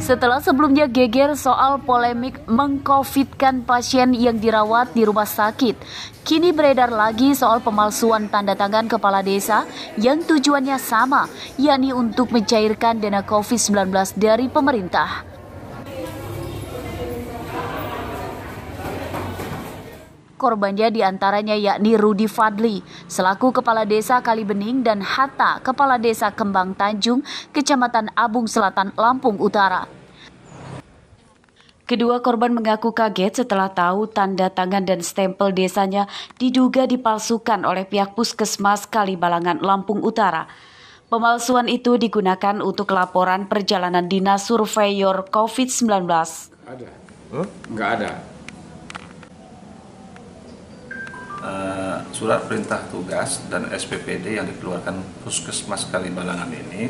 Setelah sebelumnya geger soal polemik mengcovidkan pasien yang dirawat di rumah sakit, kini beredar lagi soal pemalsuan tanda tangan kepala desa yang tujuannya sama, yakni untuk mencairkan dana COVID-19 dari pemerintah. Korbannya diantaranya yakni Rudi Fadli, selaku Kepala Desa Kalibening, dan Hatta, Kepala Desa Kembang Tanjung, Kecamatan Abung Selatan, Lampung Utara. Kedua korban mengaku kaget setelah tahu tanda tangan dan stempel desanya diduga dipalsukan oleh pihak Puskesmas Kalibalangan, Lampung Utara. Pemalsuan itu digunakan untuk laporan perjalanan dinas surveyor COVID-19. Ada? Nggak ada. Surat perintah tugas dan SPPD yang dikeluarkan Puskesmas Kalibalangan ini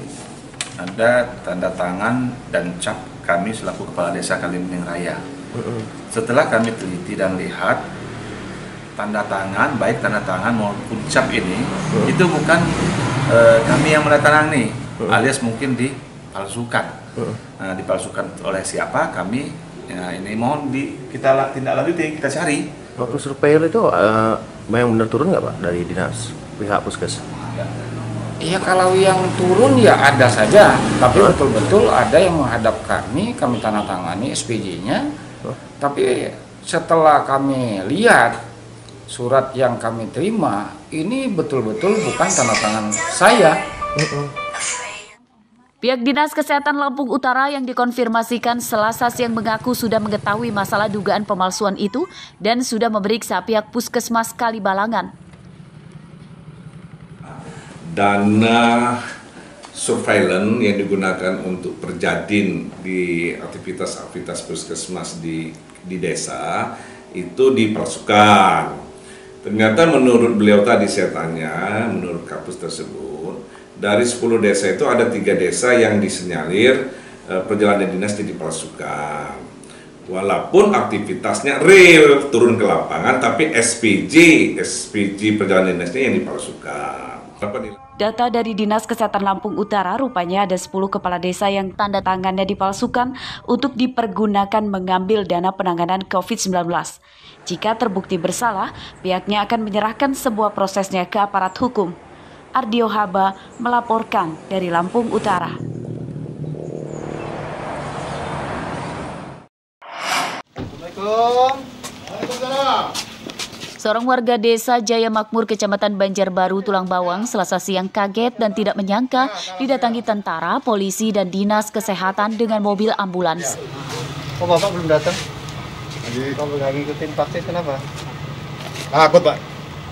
ada tanda tangan dan cap kami selaku Kepala Desa Kalibening Raya. Setelah kami teliti dan lihat tanda tangan, baik tanda tangan maupun cap ini, itu bukan kami yang menandatangani, alias mungkin dipalsukan. Dipalsukan oleh siapa? Kami ini mohon kita tindak lanjuti, kita cari. Waktu surveyor itu yang benar turun nggak Pak dari dinas pihak puskes? Iya, kalau yang turun ya ada saja, tapi betul-betul ada yang menghadap kami tanda tangani SPJ-nya. Tapi setelah kami lihat surat yang kami terima, ini betul-betul bukan tanda tangan saya. Pihak Dinas Kesehatan Lampung Utara yang dikonfirmasikan Selasa siang mengaku sudah mengetahui masalah dugaan pemalsuan itu dan sudah memeriksa pihak Puskesmas Kalibalangan. Dana surveillance yang digunakan untuk perjadin di aktivitas Puskesmas di desa itu dipalsukan. Ternyata menurut beliau tadi saya tanya, menurut Kapus tersebut, dari 10 desa itu ada 3 desa yang disenyalir perjalanan dinas dipalsukan. Walaupun aktivitasnya real, turun ke lapangan, tapi SPJ perjalanan dinasnya yang dipalsukan. Data dari Dinas Kesehatan Lampung Utara, rupanya ada 10 kepala desa yang tanda tangannya dipalsukan untuk dipergunakan mengambil dana penanganan COVID-19. Jika terbukti bersalah, pihaknya akan menyerahkan sebuah prosesnya ke aparat hukum. Ardio Haba melaporkan dari Lampung Utara. Assalamualaikum. Waalaikumsalam. Seorang warga desa Jaya Makmur, Kecamatan Banjarbaru, Tulang Bawang, Selasa siang kaget dan tidak menyangka didatangi tentara, polisi, dan dinas kesehatan dengan mobil ambulans. Oh, Bapak belum datang? Kamu nggak ngikutin vaksin kenapa? Takut, Pak.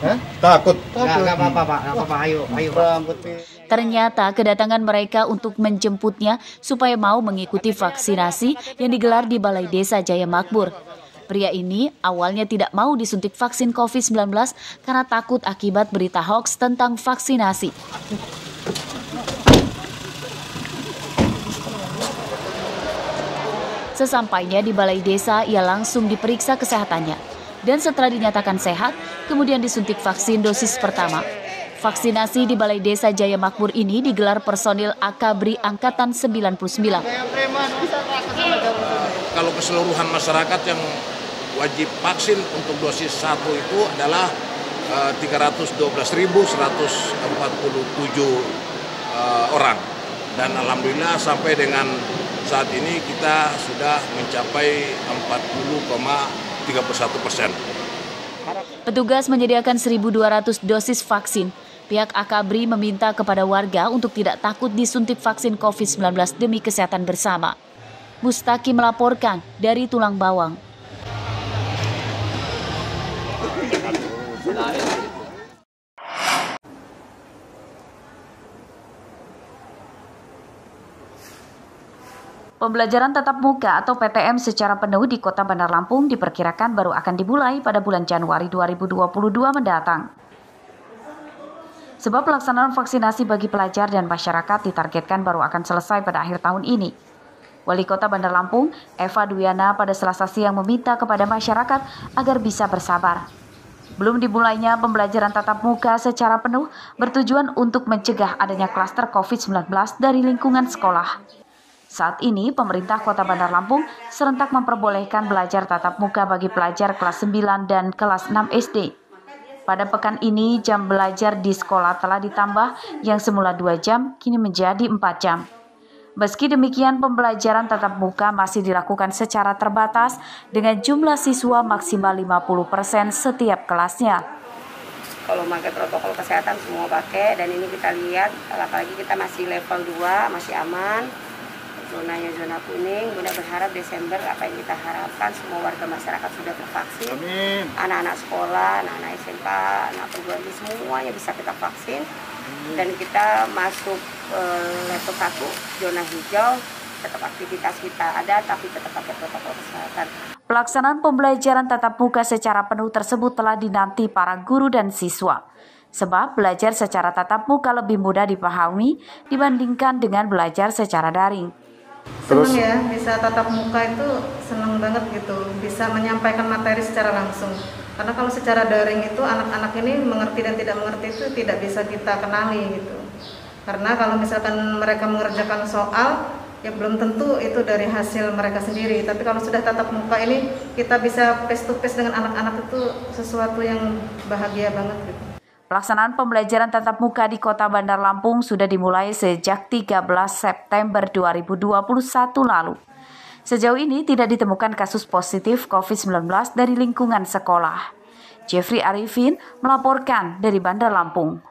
Hah? Takut. Nggak apa-apa, Pak. Nggak apa-apa. Ayo, Pak. Ternyata kedatangan mereka untuk menjemputnya supaya mau mengikuti vaksinasi yang digelar di Balai Desa Jaya Makmur. Pria ini awalnya tidak mau disuntik vaksin COVID-19 karena takut akibat berita hoaks tentang vaksinasi. Sesampainya di Balai Desa, ia langsung diperiksa kesehatannya. Dan setelah dinyatakan sehat, kemudian disuntik vaksin dosis pertama. Vaksinasi di Balai Desa Jaya Makmur ini digelar personil Akabri Angkatan 99. Kalau keseluruhan masyarakat yang wajib vaksin untuk dosis 1 itu adalah 312.147 orang. Dan alhamdulillah sampai dengan saat ini kita sudah mencapai 40,31%. Petugas menyediakan 1.200 dosis vaksin. Pihak Akabri meminta kepada warga untuk tidak takut disuntik vaksin COVID-19 demi kesehatan bersama. Mustaki melaporkan dari Tulang Bawang. Pembelajaran tatap muka atau PTM secara penuh di Kota Bandar Lampung diperkirakan baru akan dimulai pada bulan Januari 2022 mendatang. Sebab pelaksanaan vaksinasi bagi pelajar dan masyarakat ditargetkan baru akan selesai pada akhir tahun ini. Wali Kota Bandar Lampung, Eva Duyana, pada Selasa siang meminta kepada masyarakat agar bisa bersabar. Belum dimulainya pembelajaran tatap muka secara penuh bertujuan untuk mencegah adanya klaster COVID-19 dari lingkungan sekolah. Saat ini, pemerintah Kota Bandar Lampung serentak memperbolehkan belajar tatap muka bagi pelajar kelas 9 dan kelas 6 SD. Pada pekan ini, jam belajar di sekolah telah ditambah yang semula 2 jam, kini menjadi 4 jam. Meski demikian, pembelajaran tatap muka masih dilakukan secara terbatas dengan jumlah siswa maksimal 50% setiap kelasnya. Kalau pakai protokol kesehatan semua pakai, dan ini kita lihat, apalagi kita masih level 2, masih aman. Zonanya zona kuning. Bunda berharap Desember apa yang kita harapkan semua warga masyarakat sudah tervaksin. Amin. Anak-anak sekolah, anak-anak SMK, anak perguruan tinggi semuanya bisa kita vaksin. Dan kita masuk level 1 zona hijau, tetap aktivitas kita ada tapi tetap pakai protokol kesehatan. Pelaksanaan pembelajaran tatap muka secara penuh tersebut telah dinanti para guru dan siswa. Sebab belajar secara tatap muka lebih mudah dipahami dibandingkan dengan belajar secara daring. Senang ya, bisa tatap muka itu senang banget gitu, bisa menyampaikan materi secara langsung. Karena kalau secara daring itu anak-anak ini mengerti dan tidak mengerti itu tidak bisa kita kenali gitu. Karena kalau misalkan mereka mengerjakan soal, ya belum tentu itu dari hasil mereka sendiri. Tapi kalau sudah tatap muka ini, kita bisa face to face dengan anak-anak itu sesuatu yang bahagia banget gitu. Pelaksanaan pembelajaran tatap muka di Kota Bandar Lampung sudah dimulai sejak 13 September 2021 lalu. Sejauh ini tidak ditemukan kasus positif COVID-19 dari lingkungan sekolah. Jeffrey Arifin melaporkan dari Bandar Lampung.